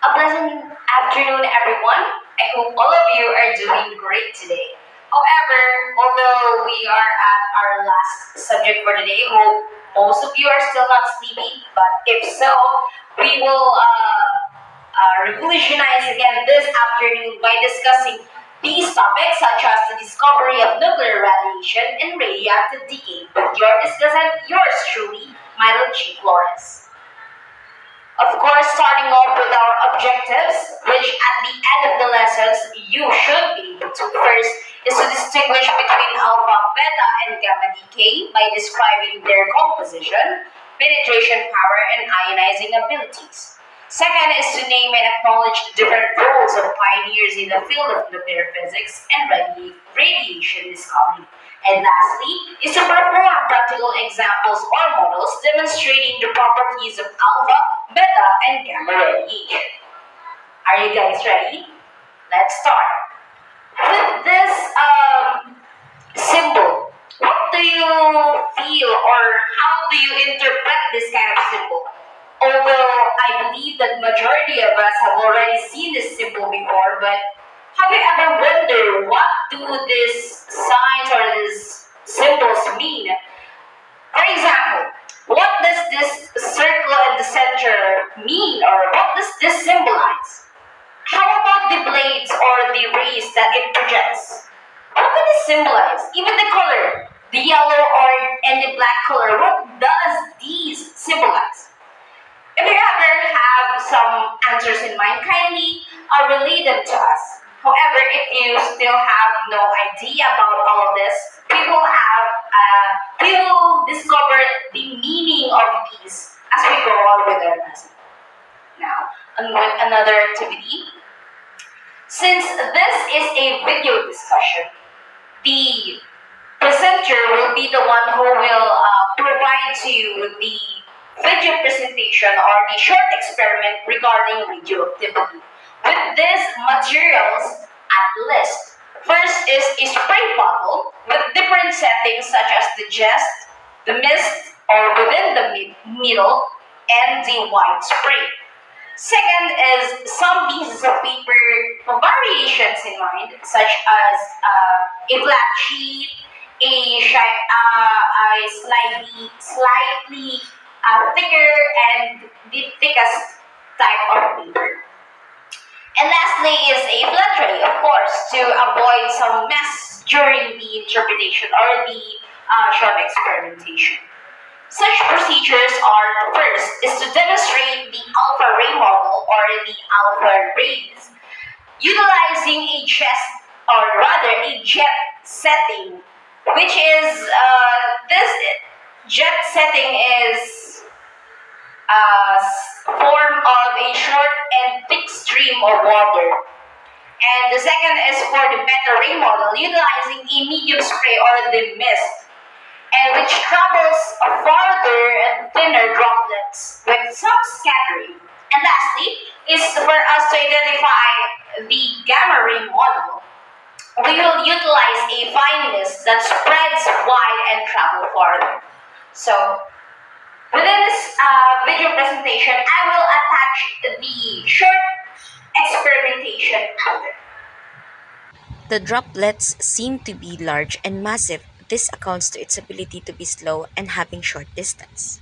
A pleasant afternoon, everyone. I hope all of you are doing great today. However, although we are at our last subject for today, hope most of you are still not sleepy, but if so, we will revolutionize again this afternoon by discussing these topics such as the discovery of nuclear radiation and radioactive decay with your discussant, yours truly, Milo G. Flores. Of course, starting off with our objectives, which at the end of the lessons you should be able to. First is to distinguish between alpha, beta, and gamma decay by describing their composition, penetration power, and ionizing abilities. Second is to name and acknowledge the different roles of pioneers in the field of nuclear physics and radiation discovery. And lastly, is to perform practical examples or models demonstrating the properties of alpha, beta, and gamma radiation. Are you guys ready? Let's start. With this symbol, what do you feel or how do you interpret this kind of symbol? Although I believe that majority of us have already seen this symbol before, but have you ever wondered what do these signs or these symbols mean? For example, what does this circle in the center mean or what does this symbolize? How about the blades or the rays that it projects? What does it symbolize? Even the color, the yellow or and the black color, what does these symbolize? If you ever have some answers in mind, kindly relay them to us. However, if you still have no idea about all of this, we will discover the meaning of these as we go on with our lesson. Now, another activity. Since this is a video discussion, the presenter will be the one who will provide to you the video presentation or the short experiment regarding radioactivity. With these materials at list, first is a spray bottle with different settings such as the jest, the mist, or within the needle, and the white spray. Second is some pieces of paper for variations in mind, such as a flat sheet, a slightly thicker and the thickest type of paper. And lastly is a flat tray, of course, to avoid some mess during the interpretation or the short experimentation. Such procedures are first is to demonstrate the alpha ray model or the alpha rays utilizing a jet setting, which is this jet setting is form of a short and thick stream of water. And the second is for the beta ray model utilizing a medium spray or the mist, and which travels farther and thinner droplets with some scattering. And lastly is for us to identify the gamma ray model. We will utilize a fine mist that spreads wide and travel farther. So within this video presentation, I will attach the short experimentation after. The droplets seem to be large and massive. This accounts to its ability to be slow and having short distance.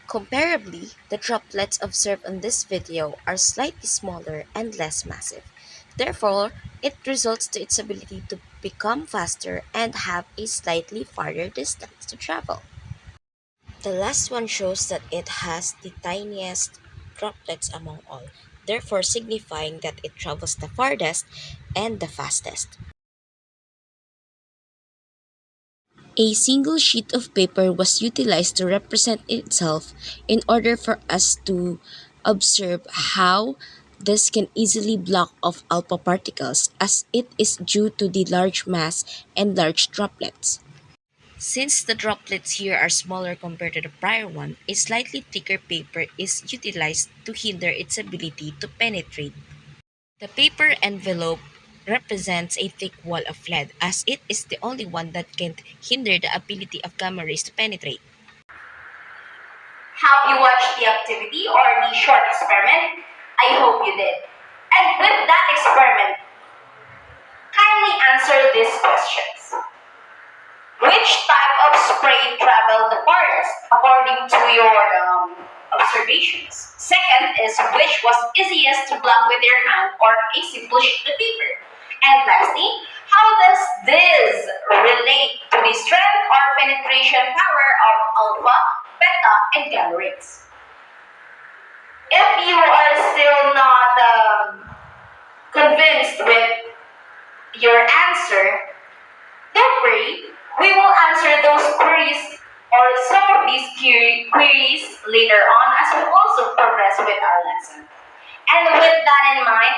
Comparably, the droplets observed on this video are slightly smaller and less massive. Therefore, it results to its ability to become faster and have a slightly farther distance to travel. The last one shows that it has the tiniest droplets among all, therefore signifying that it travels the farthest and the fastest. A single sheet of paper was utilized to represent itself in order for us to observe how this can easily block off alpha particles as it is due to the large mass and large droplets. Since the droplets here are smaller compared to the prior one, a slightly thicker paper is utilized to hinder its ability to penetrate. The paper envelope represents a thick wall of lead as it is the only one that can hinder the ability of gamma rays to penetrate. Have you watched the activity or the short experiment? I hope you did. And with that experiment, kindly answer these questions. Which type of spray traveled the farthest according to your observations? Second is which was easiest to block with your hand or a simple sheet of paper? And lastly, how does this relate to the strength or penetration power of alpha, beta, and gamma rays? If you are still not convinced with your answer, don't worry, we will answer those queries or some of these queries later on as we also progress with our lesson. And with that in mind,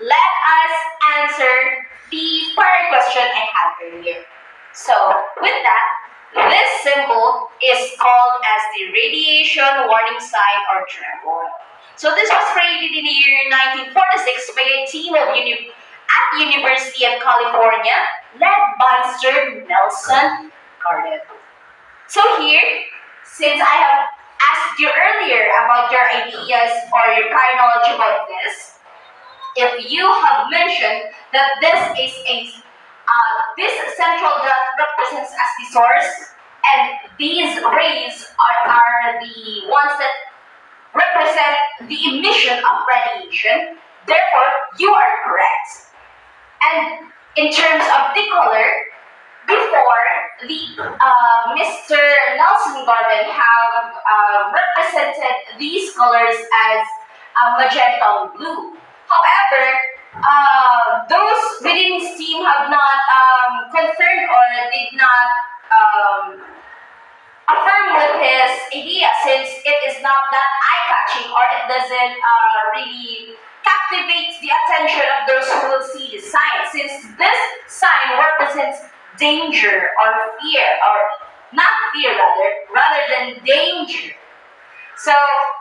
let us answer the prior question I had earlier. So, with that, this symbol is called as the radiation warning sign or tremor. So this was created in the year 1946 by a team of at the University of California, led by Sir Nelson Garden. So here, since I have asked you earlier about your ideas or your prior knowledge about this, if you have mentioned that this central dot represents as the source, and these rays are the ones that represent the emission of radiation, therefore you are correct. And in terms of the color, before the Mr. Nelson Garden have represented these colors as magenta and blue. However, those within his team have not confirmed or did not affirm with his idea since it is not that eye-catching or it doesn't really captivate the attention of those who will see the sign since this sign represents danger or fear or not fear rather than danger. So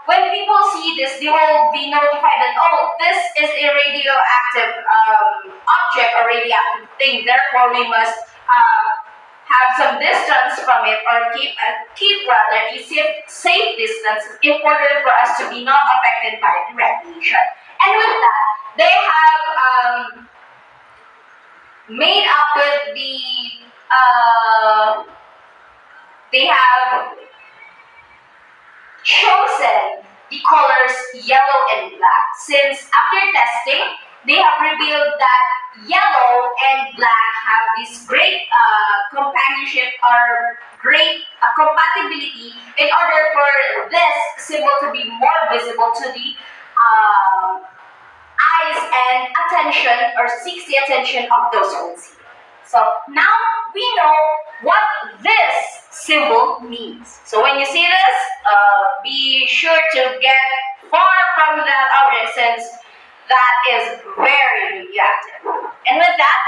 when people see this, they will be notified that, oh, this is a radioactive object or radioactive thing. Therefore, we must have some distance from it or keep rather a safe distance in order for us to be not affected by the radiation. And with that, they have made up with they have chosen the colors yellow and black since after testing they have revealed that yellow and black have this great companionship or great compatibility in order for this symbol to be more visible to the eyes and attention or seeks the attention of those who will see. So now we know what this symbol means. So when you see this, be sure to get far from that object since that is very radioactive. And with that,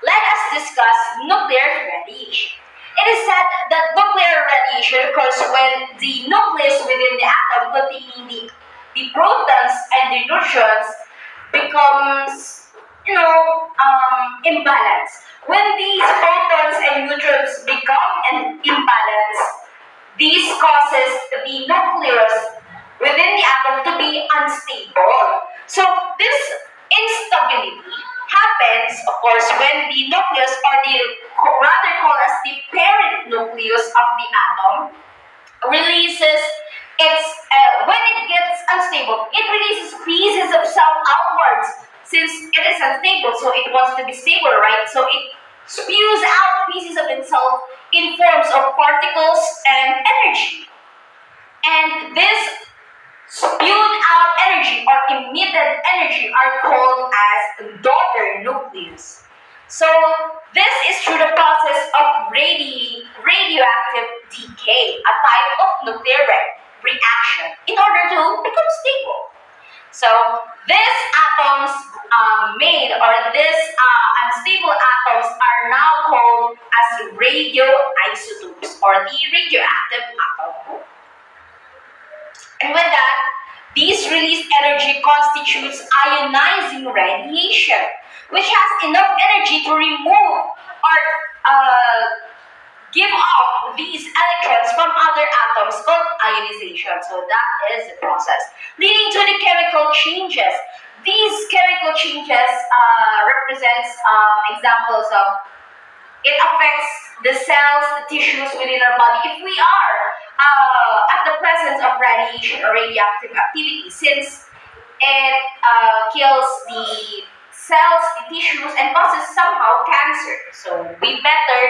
let us discuss nuclear radiation. It is said that nuclear radiation occurs when the nucleus within the atom containing the protons and the neutrons becomes, imbalanced. When these protons and neutrons become an imbalance, this causes the nucleus within the atom to be unstable. So this instability happens, of course, when the nucleus or the rather called as the parent nucleus of the atom releases its when it gets unstable, it releases pieces of self outwards since it is unstable, so it wants to be stable, right? So it spews out pieces of itself in forms of particles and energy. And this spewed out energy or emitted energy are called as daughter nucleus. So this is through the process of radioactive decay, a type of nuclear reaction, in order to become stable. So these atoms made or these unstable atoms are now called as radioisotopes or the radioactive atom. And with that, this released energy constitutes ionizing radiation, which has enough energy to remove or give off these electrons from other atoms called ionization. So that is the process, leading to the chemical changes. These chemical changes represents examples of it affects the cells, the tissues within our body if we are at the presence of radiation or radioactive activity, since it kills the cells, the tissues, and causes somehow cancer. So we better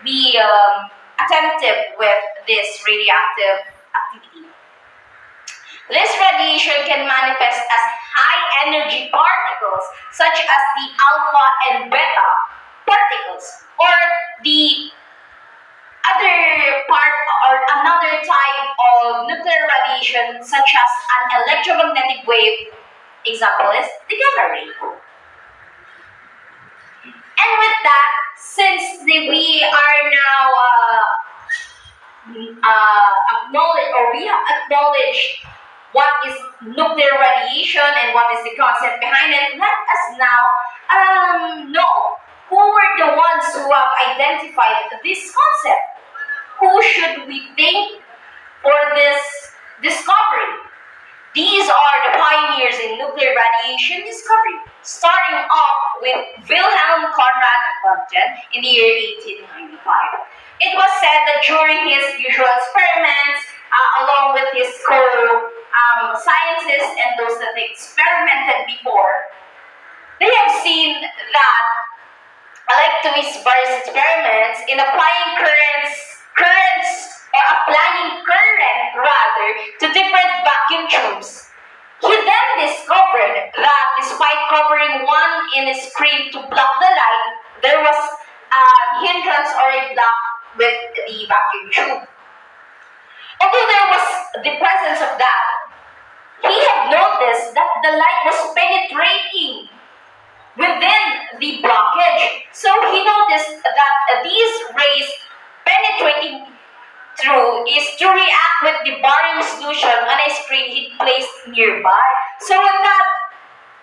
be attentive with this radioactive activity. This radiation can manifest as high energy particles such as the alpha and beta particles, or the other part or another type of nuclear radiation such as an electromagnetic wave. Example is the gamma ray. And with that, since we are now acknowledge, or we have acknowledged what is nuclear radiation and what is the concept behind it, let us now know who were the ones who have identified this concept. Who should we thank for this discovery? These are the pioneers in nuclear radiation discovery, starting off with Wilhelm Conrad Röntgen in the year 1895. It was said that during his usual experiments, along with his co-scientists and those that experimented before, they have seen that, like to his various experiments, in applying current rather to different vacuum tubes. He then discovered that despite covering one in a screen to block the light, there was a hindrance or a block with the vacuum tube. Although there was the presence of that, he had noticed that the light was penetrating within the blockage. So he noticed that these rays penetrating through is to react with the barium solution on a screen he placed nearby. So that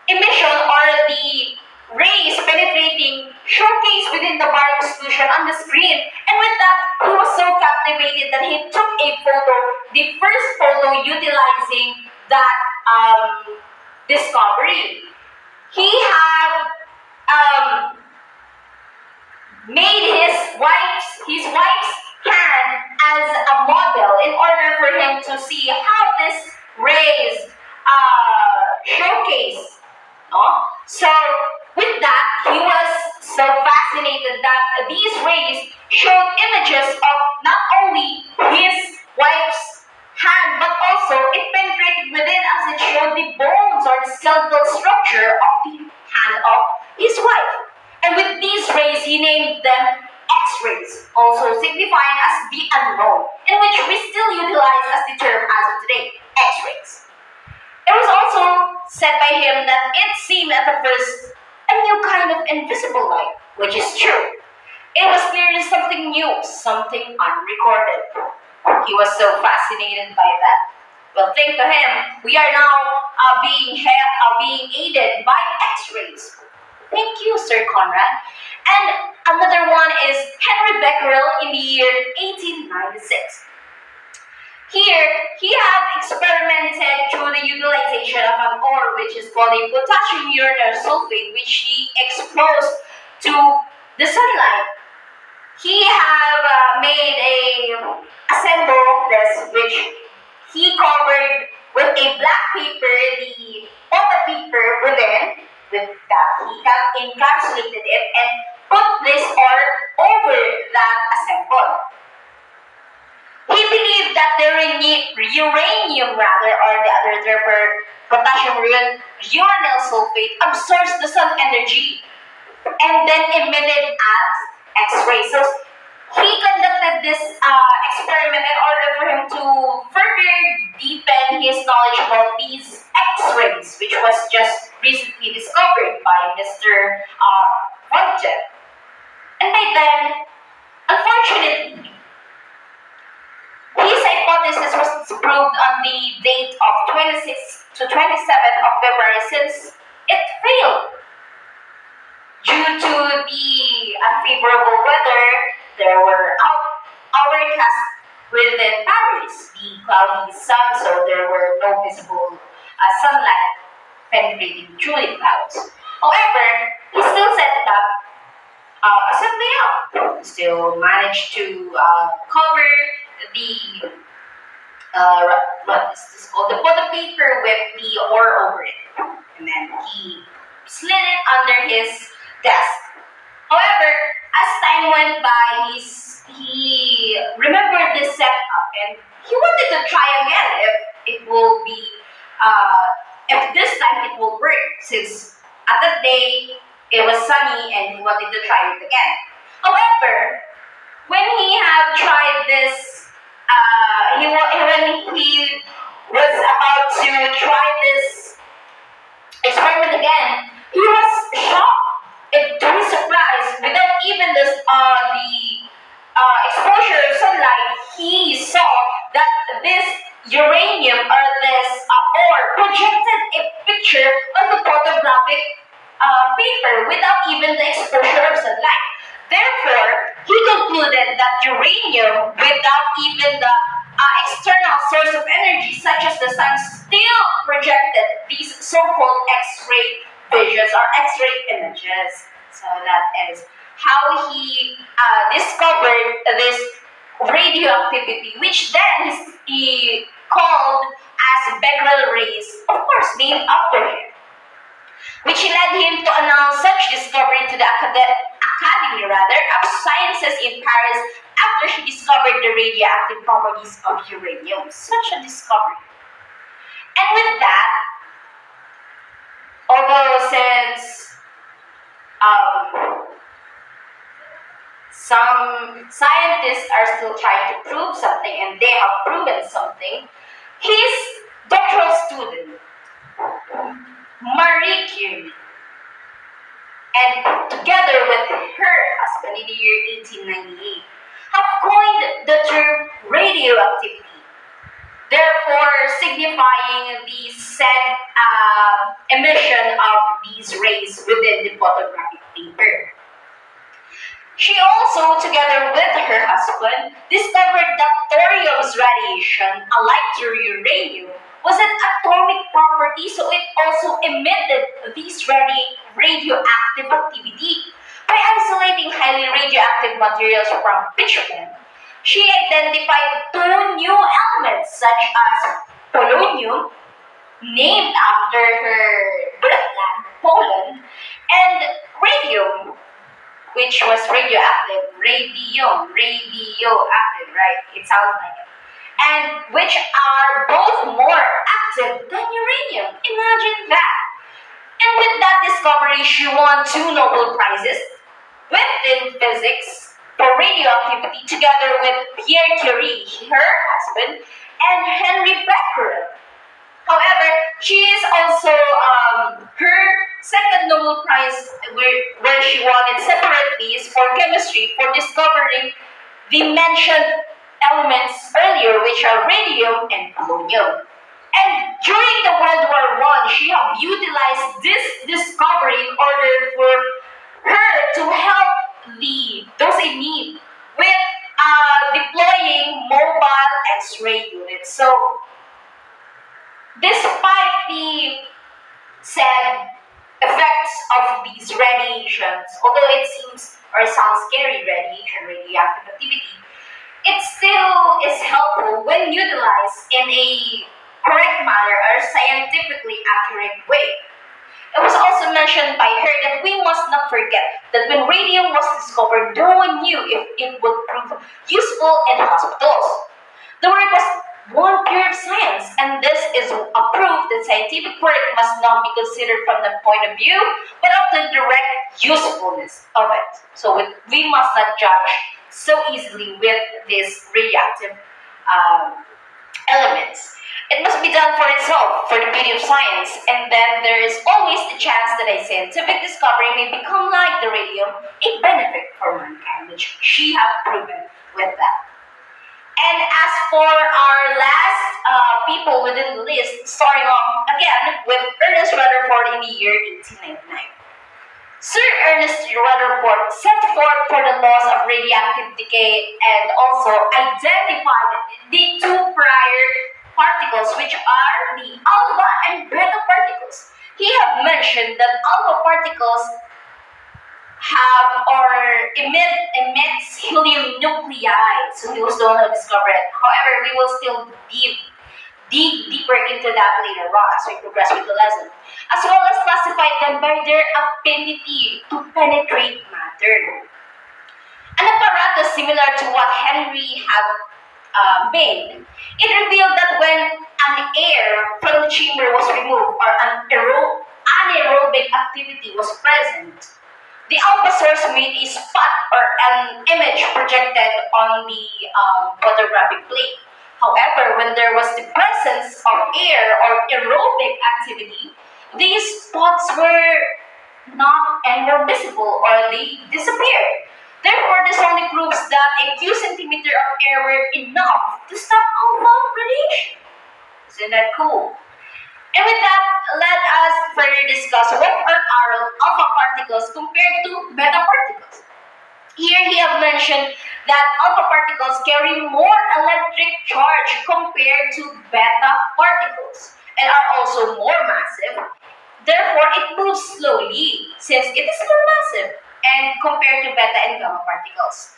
emission or the rays penetrating showcase within the barium solution on the screen. And with that, he was so captivated that he took a photo, the first photo utilizing that discovery. He had made his wife's hand as a model in order for him to see how this rays showcase. No? So with that, he was so fascinated that these rays showed images of not only his wife's hand, but also it penetrated within as it showed the bones or the skeletal structure of the hand of his wife. And with these rays, he named them X-rays, also signifying as the unknown, in which we still utilize as the term as of today, X-rays. It was also said by him that it seemed at the first a new kind of invisible light, which is true. It was clearly something new, something unrecorded. He was so fascinated by that. Well, thanks to him, we are now being aided by X-rays. Thank you, Sir Conrad. And another one is Henry Becquerel in the year 1896. Here, he had experimented through the utilization of an ore which is called a potassium uranyl sulfate, which he exposed to the sunlight. He have made a assemble of this, which he covered with a black paper, the photo paper within, with that he had encapsulated it and put this ore over that assemble. He believed that the uranium rather, or the other term for potassium uranyl sulfate, absorbs the sun energy and then emitted as X-rays. So he conducted this experiment in order for him to further deepen his knowledge about these X-rays, which was just recently discovered by Mr. Röntgen. And by then, unfortunately, his hypothesis was proved on the date of 26th to 27th of February, since it failed. Due to the unfavorable weather, there were our task within Paris, the cloudy sun, so there were no visible sunlight penetrating through the clouds. However, he still set it up assembly out. Still managed to cover the what is this called? The photo paper with the ore over it, and then he slid it under his desk. However, as time went by, he remembered this setup and he wanted to try again if it will be, if this time it will work since at that day it was sunny and he wanted to try it again. However, when he had tried this, when he was about to try this experiment again, he was shocked. To his surprise, without even the exposure of sunlight, he saw that this uranium or this ore projected a picture on the photographic paper without even the exposure of sunlight. Therefore, he concluded that uranium, without even the external source of energy, such as the sun, still projected these so-called X-ray visions or X-ray images. So that is how he discovered this radioactivity, which then he called as Becquerel rays, of course named after him, which led him to announce such discovery to the Academy rather of Sciences in Paris after she discovered the radioactive properties of uranium. Such a discovery. And with that, although since some scientists are still trying to prove something and they have proven something, his doctoral student, Marie Curie, and together with her husband in the year 1898, have coined the term radioactivity, therefore signifying the said emission of these rays within the photographic paper. She also, together with her husband, discovered that thorium's radiation, alike to uranium, was an atomic property, so it also emitted this radioactive activity. By isolating highly radioactive materials from bitumen, she identified two new elements such as polonium, named after her birthland, Poland, and radium, which was radioactive, right? It sounds like it. And which are both more active than uranium. Imagine that. And with that discovery, she won two Nobel Prizes within physics for radioactivity together with Pierre Curie, her husband, and Henry Becquerel. However, she is also her second Nobel Prize where she won it separately is for chemistry for discovering the mentioned elements earlier, which are radium and polonium. And during the World War One, she have utilized this discovery in order for her to help those in need with deploying mobile X-ray units. So despite the said effects of these radiations, although it seems or sounds scary, radiation, radioactive activity, it still is helpful when utilized in a correct manner or scientifically accurate way. It was also mentioned by her that we must not forget that when radium was discovered, no one knew if it would prove useful in hospitals. The work was one pure of science, and this is a proof that scientific work must not be considered from the point of view, but of the direct usefulness of it. So we must not judge so easily with these radioactive elements. It must be done for itself, for the beauty of science, and then there is always the chance that a scientific discovery may become like the radium, a benefit for mankind, which she has proven with that. And as for our last people within the list, starting off again with Ernest Rutherford in the year 1899. Sir Ernest Rutherford set forth for the laws of radioactive decay and also identified the two prior particles, which are the alpha and beta particles. He have mentioned that alpha particles have or emits helium nuclei. So he was the one who discovered it. However, we will still dig deeper into that later on as we progress with the lesson, as well as classify them by their affinity to penetrate matter. An apparatus similar to what Henry had made, it revealed that when an air from the chamber was removed or an anaerobic activity was present, the alpha source made a spot or an image projected on the photographic plate. However, when there was the presence of air or aerobic activity, these spots were not anymore visible or they disappeared. Therefore, this only proves that a few centimeters of air were enough to stop alpha radiation. Isn't that cool? And with that, let us further discuss what are alpha particles compared to beta particles. Here he have mentioned that alpha particles carry more electric charge compared to beta particles and are also more massive. Therefore, it moves slowly since it is more massive and compared to beta and gamma particles.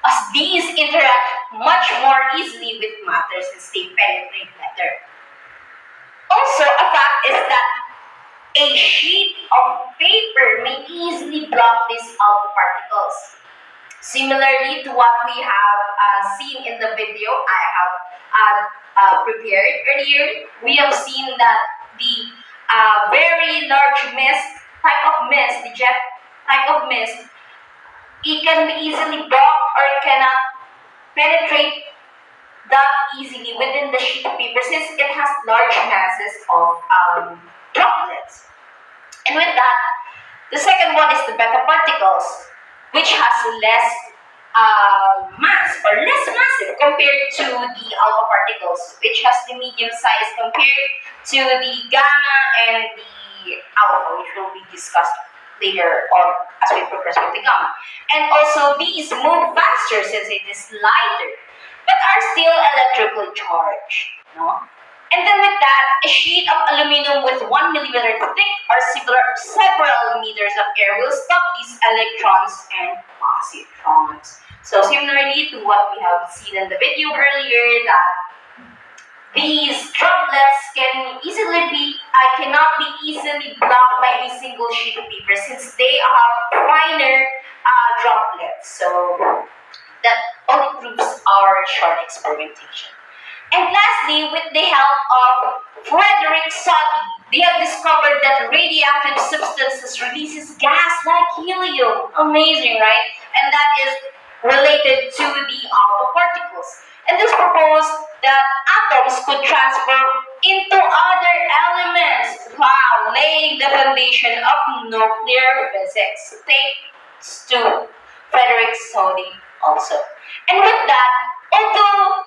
As these interact much more easily with matter since they penetrate better. Also, a fact is that a sheet of paper may easily block these alpha particles. Similarly to what we have seen in the video I have prepared earlier, we have seen that the very large mist, type of mist, the jet type of mist, it can be easily blocked or it cannot penetrate that easily within the sheet of paper since it has large masses of droplets. And with that, the second one is the beta particles, which has less mass or less massive compared to the alpha particles, which has the medium size compared to the gamma and the alpha, which will be discussed later on as we progress with the gamma. And also these move faster since it is lighter, but are still electrically charged. No? And then with that, a sheet of aluminum with 1 millimeter thick or several meters of air will stop these electrons and positrons. So similarly to what we have seen in the video earlier, that these droplets cannot be easily blocked by a single sheet of paper since they have finer droplets. So that only proves our short experimentation. And lastly, with the help of Frederick Soddy, they have discovered that radioactive substances releases gas like helium. Amazing, right? And that is related to the alpha particles. And this proposed that atoms could transfer into other elements. Wow, laying the foundation of nuclear physics. Thanks to Frederick Soddy also. And with that, although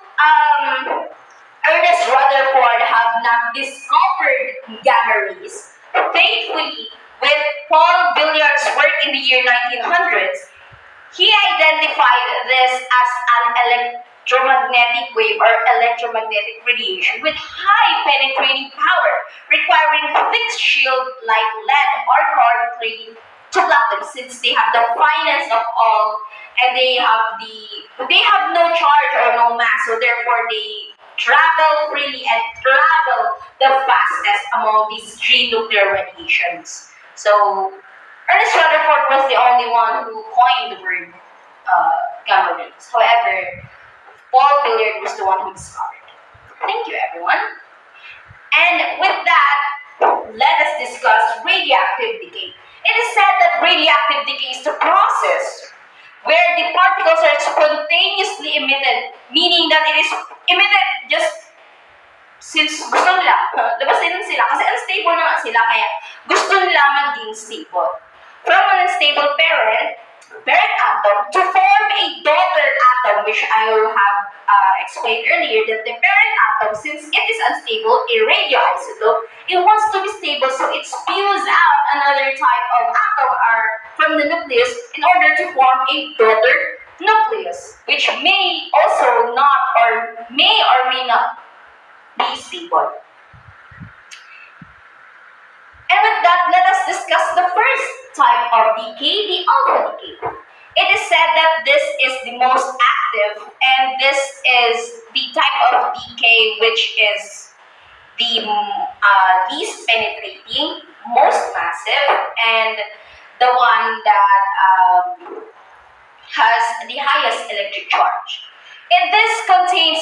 Ernest Rutherford have not discovered gamma rays, thankfully, with Paul Billiard's work in the year 1900s, he identified this as an electromagnetic wave or electromagnetic radiation with high penetrating power, requiring thick shield like lead or carbon plating to block them since they have the finest of all and they have no charge or no mass, so therefore they travel freely and travel the fastest among these three nuclear radiations. So Ernest Rutherford was the only one who coined the word gamma rays. However, Paul Billiard was the one who discovered it. Thank you, everyone. And with that, let us discuss radioactive decay. It is said that radioactive decay is the process where the particles are spontaneously emitted, meaning that it is emitted just since gusto nila. Labasin sila kasi unstable na nga sila kaya gusto nila maging stable. From an unstable parent, parent atom to form a daughter atom, which I have explained earlier, that the parent atom, since it is unstable, a radioisotope, it wants to be stable, so it spews out another type of atom from the nucleus in order to form a daughter nucleus, which may also not or may not be stable. And with that, let us discuss the first type of decay, the alpha decay. It is said that this is the most active, and this is the type of decay which is the least penetrating, most massive, and the one that has the highest electric charge. And this contains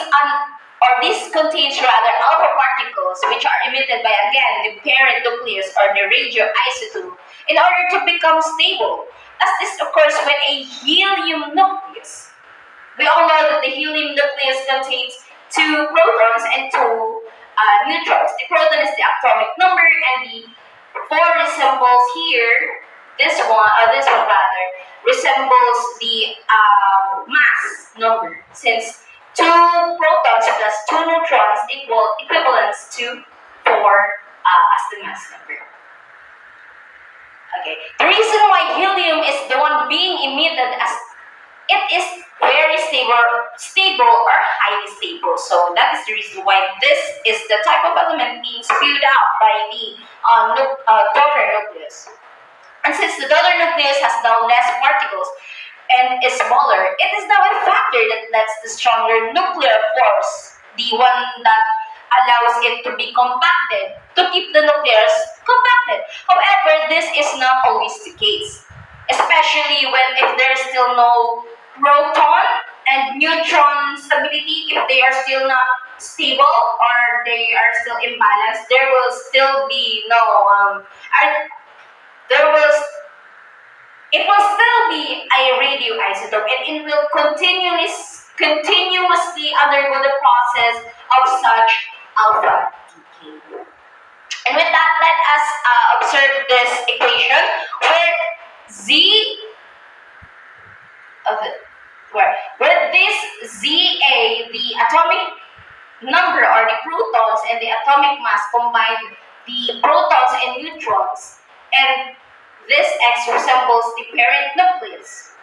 rather alpha particles which are emitted by again the parent nucleus or the radioisotope in order to become stable. As this occurs when a helium nucleus. We all know that the helium nucleus contains two protons and two neutrons. The proton is the atomic number, and the four resembles here. This one rather resembles the mass number, since two protons plus two neutrons equivalents to four as the mass number. Okay. The reason why helium is the one being emitted as it is very stable or highly stable. So that is the reason why this is the type of element being spewed out by the daughter nucleus. And since the daughter nucleus has now less particles and is smaller, it is now a factor that lets the stronger nuclear force, the one that allows it to be compacted, to keep the nucleus compacted. However, this is not always the case, especially if there is still no proton and neutron stability. If they are still not stable or they are still imbalanced, there will still be no there will it will still be a radioisotope, and it will continuously undergo the process of such alpha decay. And with that, let us observe this equation where Z of the where this Za, the atomic number or the protons and the atomic mass combine the protons and neutrons, and this X resembles the parent nucleus,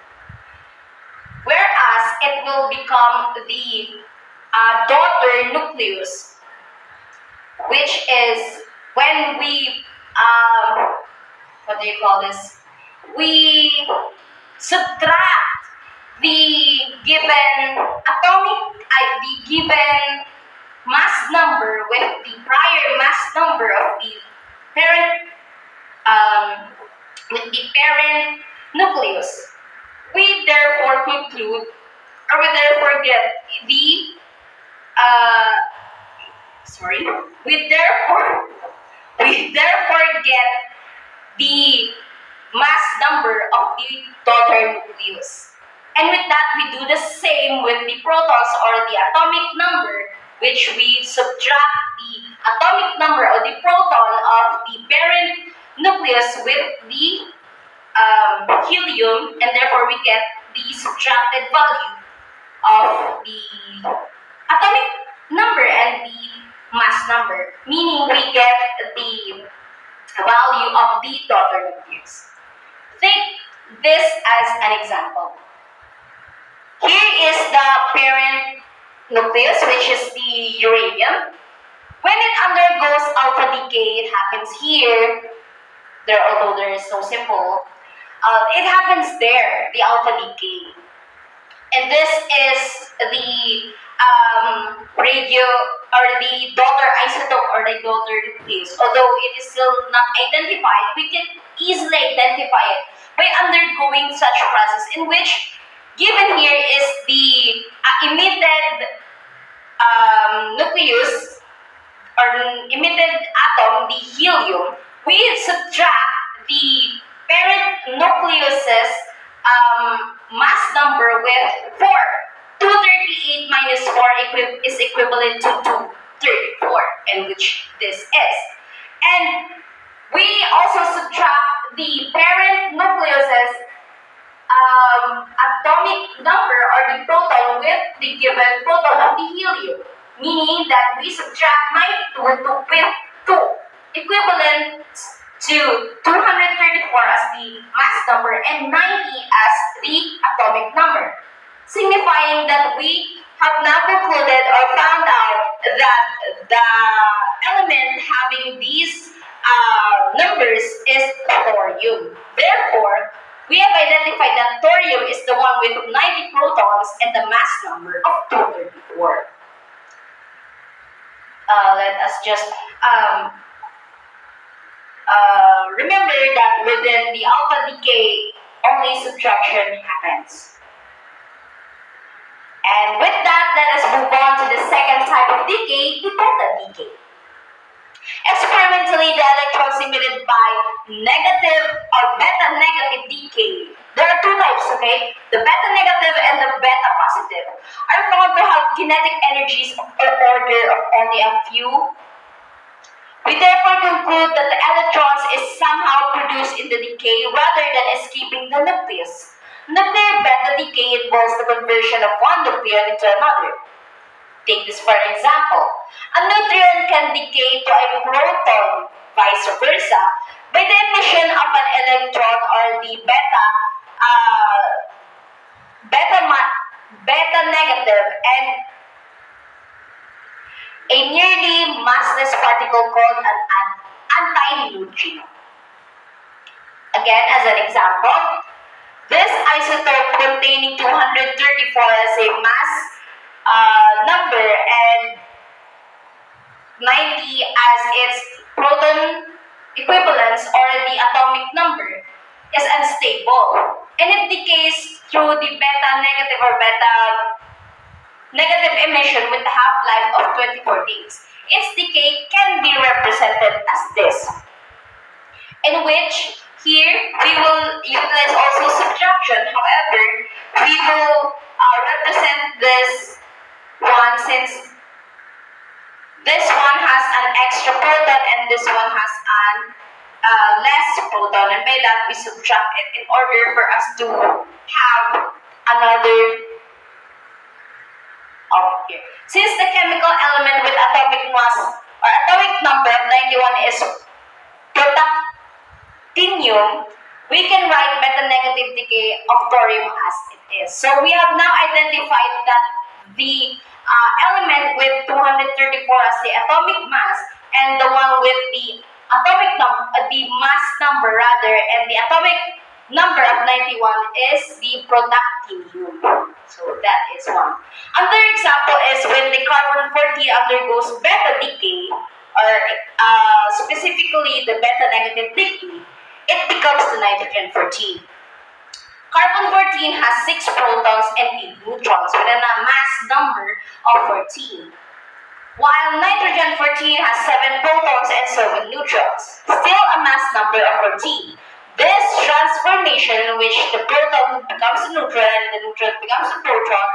whereas it will become the daughter nucleus, which is when we what do you call this? We subtract the given mass number with the prior mass number of the parent nucleus. We therefore conclude, or we therefore get the we therefore get the mass number of the daughter nucleus. And with that, we do the same with the protons or the atomic number, which we subtract the atomic number or the proton of the parent nucleus with the helium, and therefore we get the subtracted value of the atomic number and the mass number, meaning we get the value of the daughter nucleus. Think this as an example. Here is the parent nucleus, which is the uranium. When it undergoes alpha decay, it happens here. Although there is no symbol, it happens there, the alpha decay. And this is the radio or the daughter isotope or the daughter nucleus. Although it is still not identified, we can easily identify it by undergoing such process, in which given here is the emitted nucleus or emitted atom, the helium. We subtract the parent nucleus's mass number with 4. 238 minus 4 is equivalent to 234, and which this is. And we also subtract the parent nucleus's atomic number or the proton with the given proton of the helium, meaning that we subtract 92 with 2, equivalent to 234 as the mass number and 90 as the atomic number, signifying that we have now concluded or found out that the element having these numbers is thorium. Therefore, we have identified that thorium is the one with 90 protons and the mass number of 234. Let us just remember that within the alpha decay, only subtraction happens. And with that, let us move on to the second type of decay, the beta decay. Experimentally, the electrons emitted by negative or beta-negative decay, there are two types, okay? The beta-negative and the beta-positive are found to have kinetic energies of the order of only a few. We therefore conclude that the electrons is somehow produced in the decay rather than escaping the nucleus. Nuclear beta decay involves the conversion of one nucleon into another. Take this for an example. A neutron can decay to a proton, vice versa, by the emission of an electron or the beta negative and a nearly massless particle called an antineutrino. Again, as an example, this isotope containing 234 as a mass number and 90 as its proton equivalence or the atomic number is unstable and it decays through the beta negative or beta negative emission with a half-life of 24 days. Its decay can be represented as this, in which here we will utilize also subtraction. However, we will represent this one since this one has an extra proton and this one has an less proton, and by that we subtract it in order for us to have another here. Since the chemical element with atomic mass or atomic number of 91 is protactinium, we can write beta-negative decay of thorium as it is. So we have now identified that the element with 234 as the atomic mass and the one with the atomic number, the mass number rather, and the atomic number of 91 is the protactinium. So that is one. Another example is when the carbon-14 undergoes beta decay, or specifically the beta-negative decay, it becomes the nitrogen-14. Carbon-14 has 6 protons and 8 neutrons with a mass number of 14. While nitrogen-14 has 7 protons and 7 neutrons, still a mass number of 14. This transformation in which the proton becomes a neutron and the neutron becomes a proton,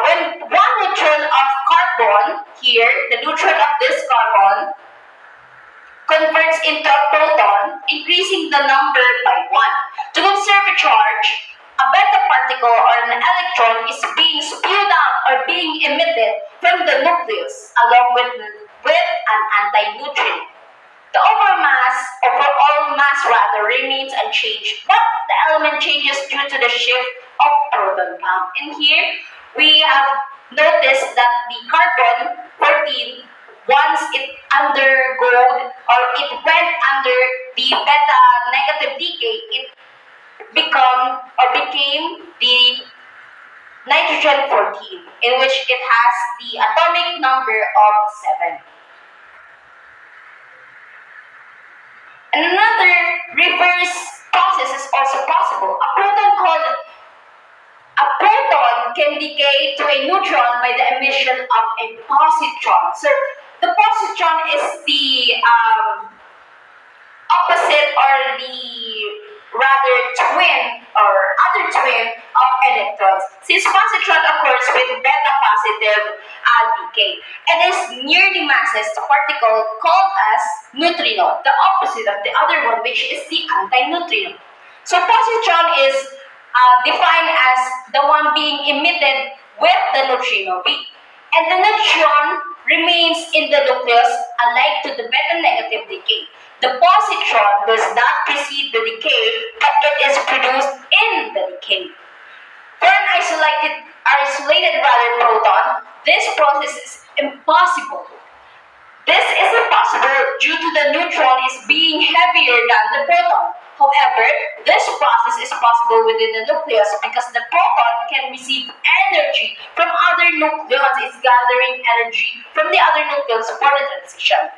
when one neutron of carbon here, the neutron of this carbon, converts into a proton, increasing the number by 1. To conserve a charge, a beta particle or an electron is being spewed out or being emitted from the nucleus along with an antineutrino. The overall mass rather remains unchanged, but the element changes due to the shift of proton count. And here we have noticed that the carbon-14, once it undergoed or it went under the beta-negative decay, it became the nitrogen-14, in which it has the atomic number of 7. Another reverse process is also possible. A proton can decay to a neutron by the emission of a positron. So the positron is the opposite or the rather twin or other twin of electrons. Since positron occurs with beta positive decay and is nearly massless to particle called as neutrino, the opposite of the other one, which is the antineutrino. So positron is defined as the one being emitted with the neutrino beam. And the neutron remains in the nucleus alike to the beta-negative decay. The positron does not precede the decay, but it is produced in the decay. For an isolated rather proton, this process is impossible. This is impossible due to the neutron is being heavier than the proton. However, this process is possible within the nucleus because the proton can receive energy from other nucleons. It's gathering energy from the other nucleons for the transition.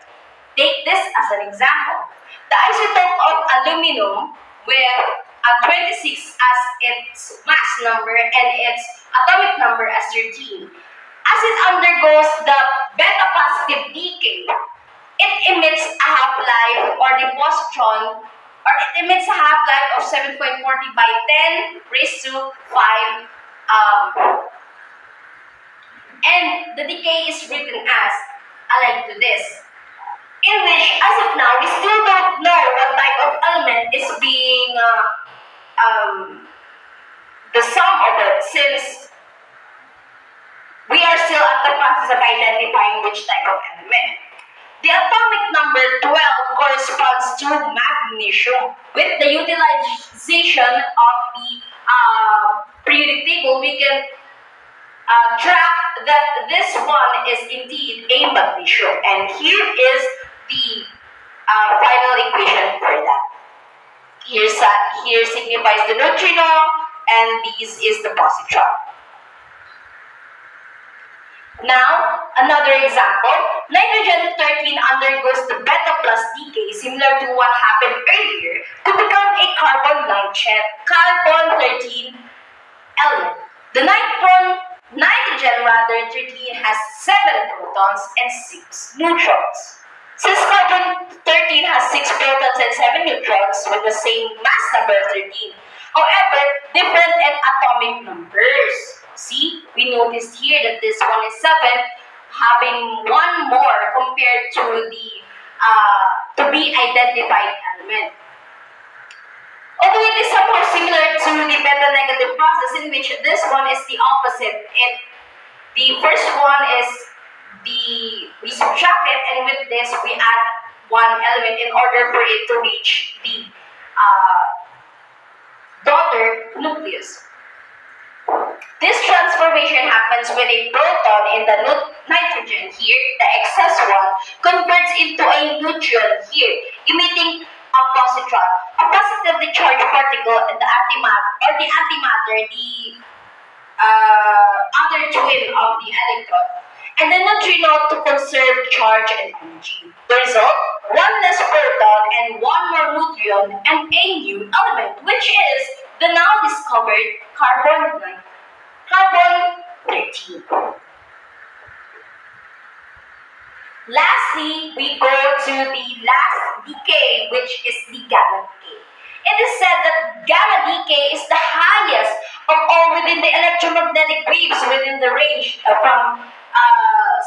Take this as an example. The isotope of aluminum with a 26 as its mass number and its atomic number as 13. As it undergoes the beta positive decay, it emits a half-life or the positron or it emits a half-life of 7.40 by 10 raised to 5 and the decay is written as alike to this, in which as of now we still don't know what type of element is being the sum of it, since we are still at the process of identifying which type of element. The atomic number 12 corresponds to magnesium. With the utilization of the periodic table, we can track that this one is indeed a magnesium. And here is the final equation for that. Here signifies the neutrino, and this is the positron. Now, another example, nitrogen-13 undergoes the beta plus decay similar to what happened earlier to become a carbon-13 element. The nitrogen 13 has 7 protons and 6 neutrons. Since carbon-13 has 6 protons and 7 neutrons with the same mass number 13, however, different in atomic numbers. See, we noticed here that this one is 7, having one more compared to the to be identified element. Although it is somehow similar to the beta-negative process, in which this one is the opposite. The first one is we subtract it, and with this we add one element in order for it to reach the daughter nucleus. This transformation happens with a proton in the nitrogen here, the excess one, converts into a neutron here, emitting a positron, a positively charged particle in the antimatter, the other twin of the electron, and the neutrino to conserve charge and energy. The result, one less proton and one more neutron and a new element, which is the now discovered carbon-13. Lastly, we go to the last decay, which is the gamma decay. It is said that gamma decay is the highest of all within the electromagnetic waves within the range from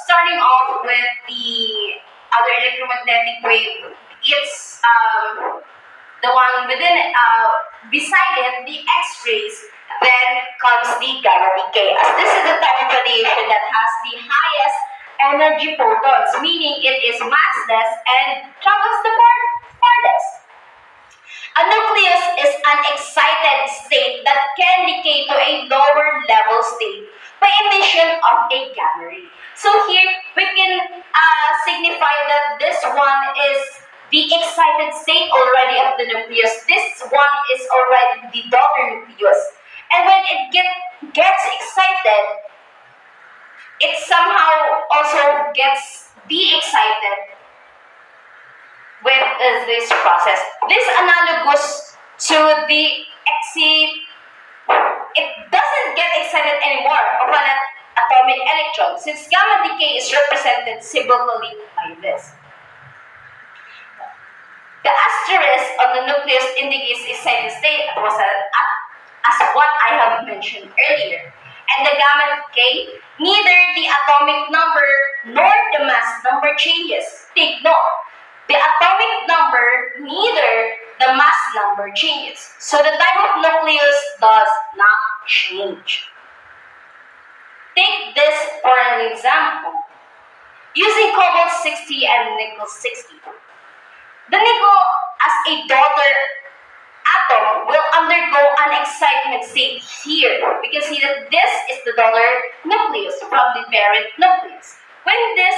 starting off with the other electromagnetic wave. It's the one within it, beside it, the X-rays, then comes the gamma decay. As this is the type of radiation that has the highest energy photons, meaning it is massless and travels the farthest. A nucleus is an excited state that can decay to a lower level state by emission of a gamma ray. So here we can signify that this one is the excited state already of the nucleus. This one is already the daughter nucleus. And when it gets excited, it somehow also gets de-excited with this process. This analogous to the exit, it doesn't get excited anymore of an atomic electron, since gamma decay is represented symbolically by this. The asterisk on the nucleus indicates excited state as what I have mentioned earlier. And the gamma decay, neither the atomic number nor the mass number changes. Take note, the atomic number, neither the mass number number changes. So the type of nucleus does not change. Take this for an example. Using cobalt 60 and nickel 60. The nickel as a daughter atom will undergo an excitement state here. We can see that this is the daughter nucleus from the parent nucleus. When this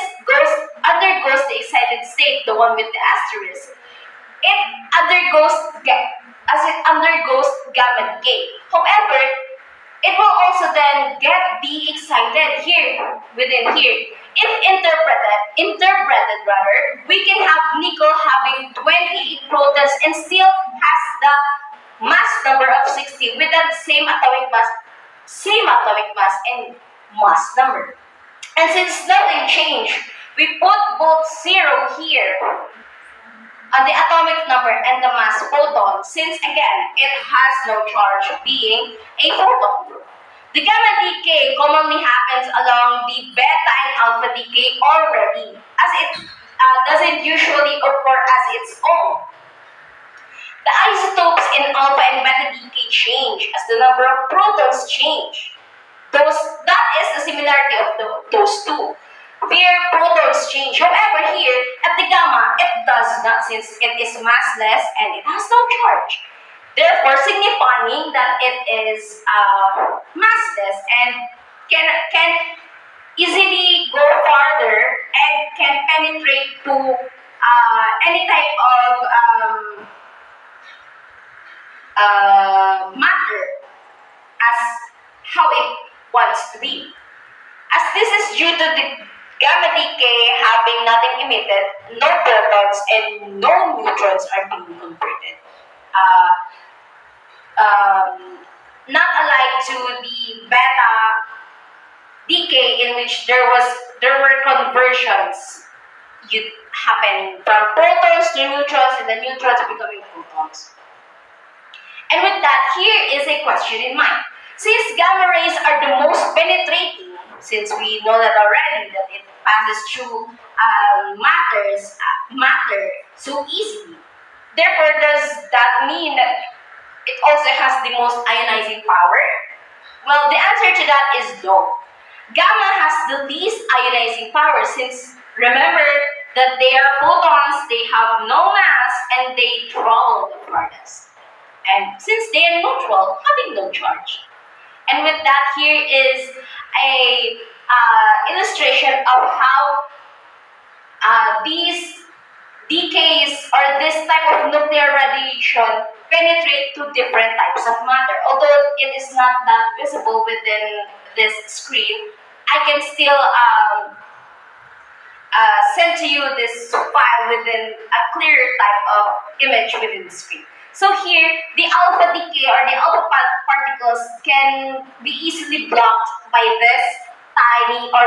undergoes the excited state, the one with the asterisk, it undergoes as it undergoes gamma decay. However, it will also then be excited here within here. If interpreted rather, we can have nickel having 28 protons and still has the mass number of 60 with that same atomic mass and mass number. And since nothing changed, we put both zero here on the atomic number and the mass photon, since again it has no charge being a photon. The gamma decay commonly happens along the beta and alpha decay already, as it doesn't usually occur as its own. The isotopes in alpha and beta decay change as the number of protons change. That is the similarity of those two. Where protons change. However, here at the gamma, it does not, since it is massless and it has no charge. Therefore, signifying that it is massless and can easily go farther and can penetrate to any type of matter as how it wants to be. As this is due to the gamma decay having nothing emitted, no protons and no neutrons are being converted. Not alike to the beta decay in which there were conversions happening from protons to neutrons and the neutrons becoming photons. And with that, here is a question in mind. Since gamma rays are the most penetrating, since we know that already that it passes through matter so easily, therefore does that mean that it also has the most ionizing power? Well, the answer to that is no. Gamma has the least ionizing power, since remember that they are photons, they have no mass, and they travel the farthest. And since they are neutral, having no charge. And with that, here is a illustration of how these decays or this type of nuclear radiation penetrate to different types of matter. Although it is not that visible within this screen, I can still send to you this file within a clear type of image within the screen. So here, the alpha decay or the alpha particles can be easily blocked by this tiny, or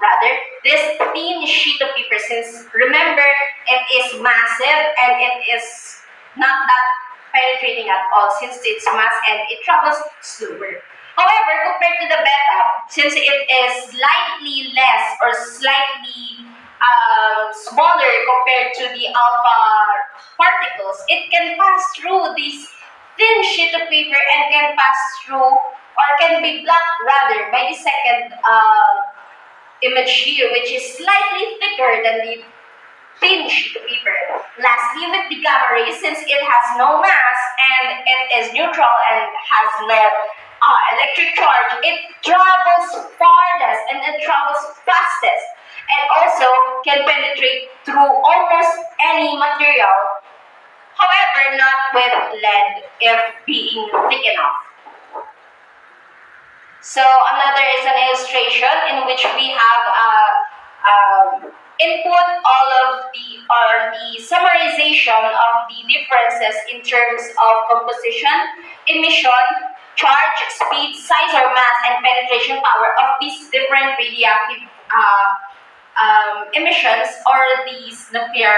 rather, this thin sheet of paper, since remember, it is massive and it is not that penetrating at all, since it's mass and it travels slower. However, compared to the beta, since it is slightly less or slightly smaller compared to the alpha particles, it can pass through this thin sheet of paper and can pass through or can be blocked rather by the second image here, which is slightly thicker than the thin sheet of paper. Lastly, with the gamma rays, since it has no mass and it is neutral and has no electric charge, it travels farthest and it travels fastest, and also can penetrate through almost any material. However, not with lead if being thick enough. So another is an illustration in which we have input all of the summarization of the differences in terms of composition, emission, charge, speed, size or mass, and penetration power of these different radioactive emissions or these nuclear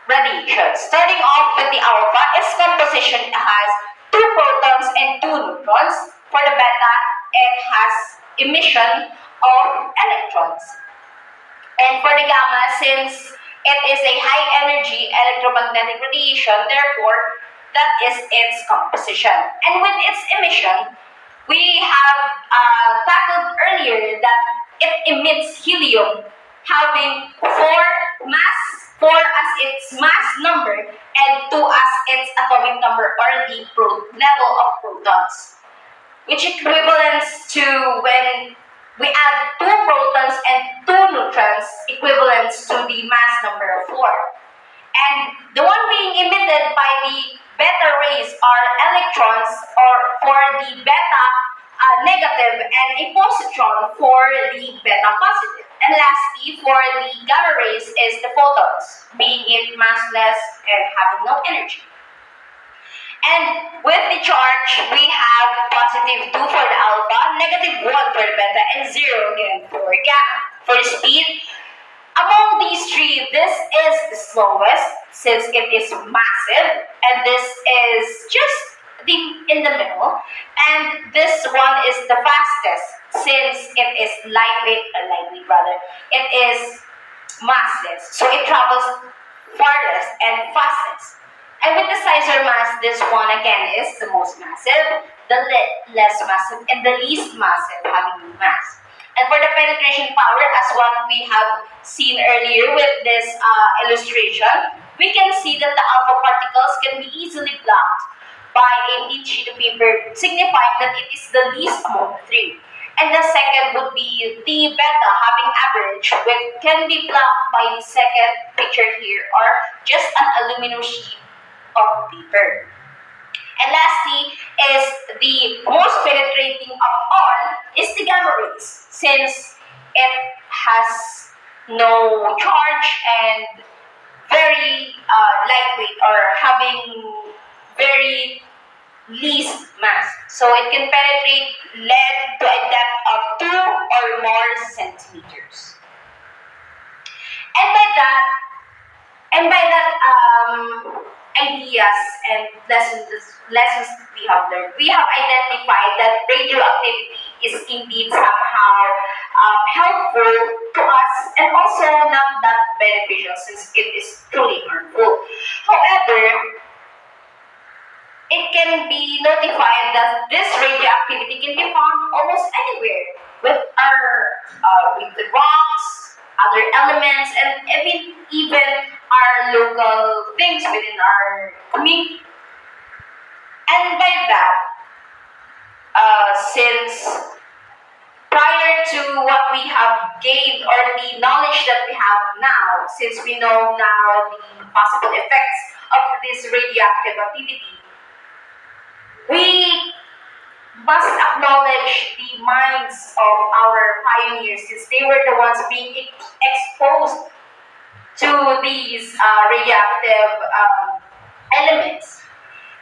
radiations. Starting off with the alpha, its composition has 2 protons and 2 neutrons. For the beta, it has emission of electrons. And for the gamma, since it is a high energy electromagnetic radiation, therefore That is its composition. And with its emission, we have tackled earlier that it emits helium having four as its mass number and two as its atomic number or the level of protons, which equivalents to when we add two protons and two neutrons equivalents to the mass number of four. And the one being emitted by the beta rays are electrons or for the beta negative and a positron for the beta positive. And lastly, for the gamma rays is the photons, being it massless and having no energy. And with the charge, we have positive 2 for the alpha, negative 1 for the beta, and 0 again for gamma. For the speed, among these three, this is the slowest since it is massive, and this is just in the middle, and this one is the fastest since it is lightweight rather. It is massless, so it travels farthest and fastest. And with the size or mass, this one again is the most massive, the less massive, and the least massive having no mass. And for the penetration power, as what we have seen earlier with this illustration, we can see that the alpha particles can be easily blocked by a thin sheet of paper, signifying that it is the least among the three. And the second would be the beta having average, which can be blocked by the second picture here, or just an aluminum sheet of paper. And lastly is the most penetrating of all is the gamma rays, since it has no charge and very lightweight or having very least mass. So it can penetrate lead to a depth of 2 or more centimeters. And by that ideas and lessons we have learned, we have identified that radioactivity is indeed somehow helpful to us and also not that beneficial since it is truly harmful. However, it can be notified that this radioactivity can be found almost anywhere with our with the rocks, other elements, and even our local things within our community. And by that, since prior to what we have gained or the knowledge that we have now, since we know now the possible effects of this radioactive activity, we must acknowledge the minds of our pioneers since they were the ones being exposed to these radioactive elements.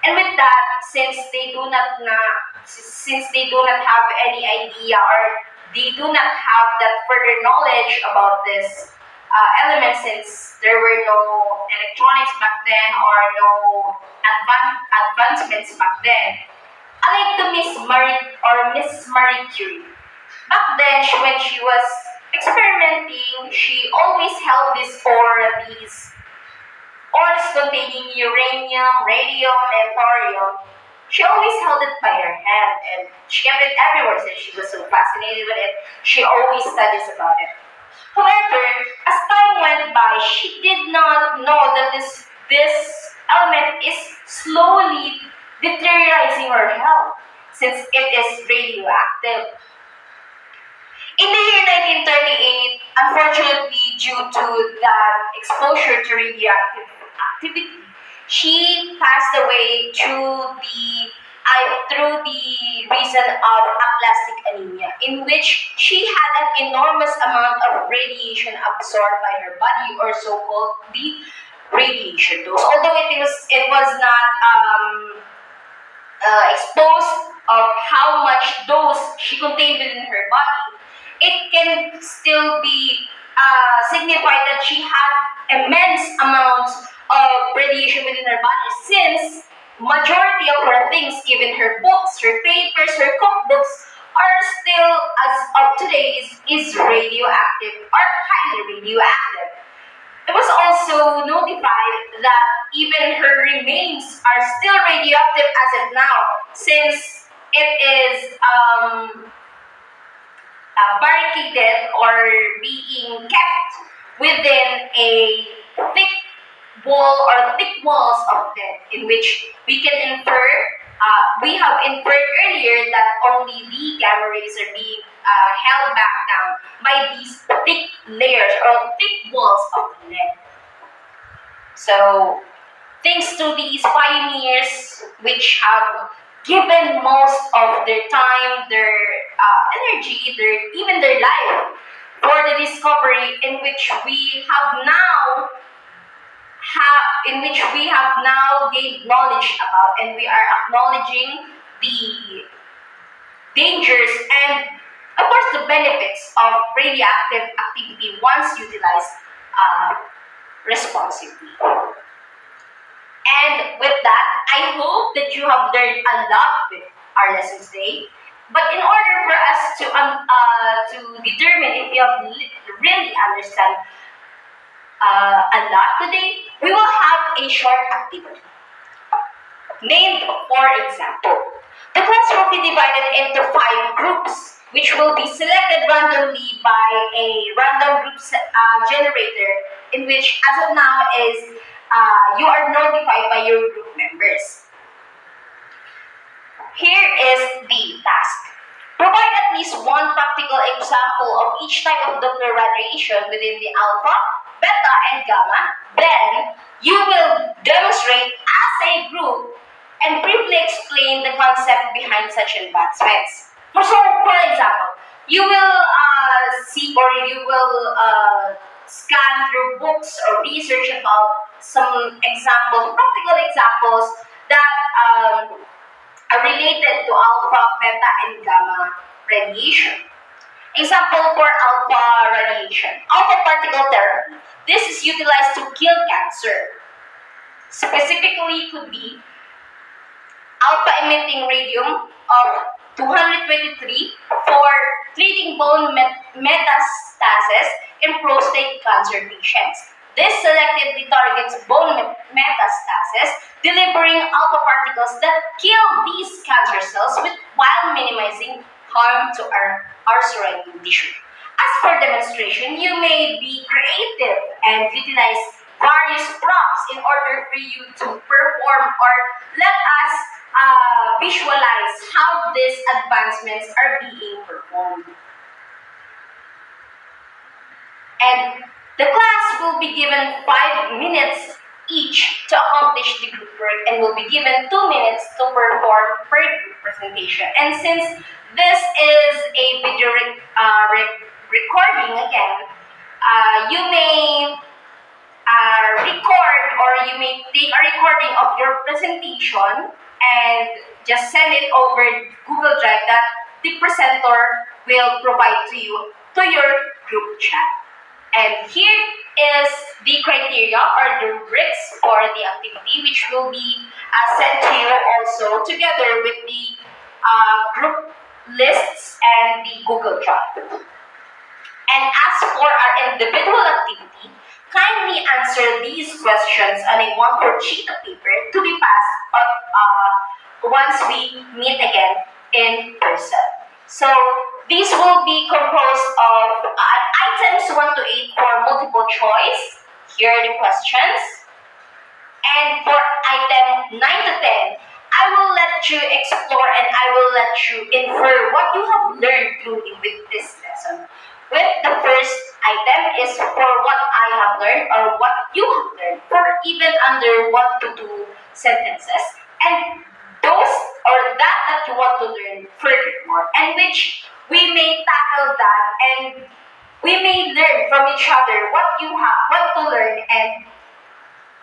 And with that, since they do not have any idea or they do not have that further knowledge about this element since there were no electronics back then or no advancements back then. Unlike the Miss Marie Curie. Back then, when she was experimenting, she always held these ores containing uranium, radium, and thorium. She always held it by her hand, and she kept it everywhere since she was so fascinated with it. She always studies about it. However, as time went by, she did not know that this element is slowly deteriorating her health since it is radioactive. In the year 1938, unfortunately, due to that exposure to radioactive activity, she passed away through the reason of aplastic anemia, in which she had an enormous amount of radiation absorbed by her body, or so-called the radiation dose. Although it was not exposed of how much dose she contained within her body, it can still be signified that she had immense amounts of radiation within her body since majority of her things, even her books, her papers, her cookbooks, are still, as of today, is radioactive or highly radioactive. It was also notified that even her remains are still radioactive as of now, since it is barricaded or being kept within a thick wall or thick walls of lead, in which we can infer, we have inferred earlier that only the gamma rays are being held back down by these thick layers or thick walls of lead. So, thanks to these pioneers, which have given most of their time, their energy, even their life for the discovery in which we have now gained knowledge about, and we are acknowledging the dangers and, of course, the benefits of radioactive activity once utilized responsibly. And with that, I hope that you have learned a lot with our lesson today. But in order for us to determine if you have really understand a lot today, we will have a short activity named, for example. The class will be divided into 5 groups, which will be selected randomly by a random group generator, in which, as of now, is you are notified by your group members. Here is the task. Provide at least one practical example of each type of nuclear radiation within the alpha, beta, and gamma. Then, you will demonstrate as a group and briefly explain the concept behind such advancements. For example, you will see or you will scan through books or research about some examples, practical examples that are related to alpha, beta, and gamma radiation. Example for alpha radiation. Alpha particle therapy. This is utilized to kill cancer. Specifically, could be alpha emitting radium of 223 for treating bone metastasis in prostate cancer patients. This selectively targets bone metastasis, delivering alpha particles that kill these cancer cells while minimizing harm to our surrounding tissue. As for demonstration, you may be creative and utilize various props in order for you to perform or let us visualize how these advancements are being performed. And the class will be given 5 minutes each to accomplish the group work, and will be given 2 minutes to perform per group presentation. And since this is a video recording again, you may record, or you may take a recording of your presentation and just send it over Google Drive that the presenter will provide to you to your group chat. And here is the criteria or the rubrics for the activity, which will be sent to you also together with the group lists and the Google Drive. And as for our individual activity, kindly answer these questions on a 1/4 sheet of paper to be passed once we meet again in person. So these will be composed of items 1 to 8 for multiple choice. Here are the questions. And for item 9 to 10, I will let you explore and I will let you infer what you have learned through with this lesson. With the first item is for what I have learned or what you have learned, for even under 1 to 2 sentences, and those or that you want to learn furthermore, and which we may tackle that and we may learn from each other what to learn, and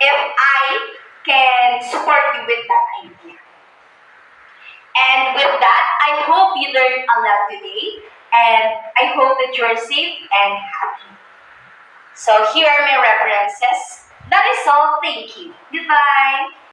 if I can support you with that idea. And with that, I hope you learned a lot today, and I hope that you're safe and happy. So here are my references. That is all. Thank you. Goodbye.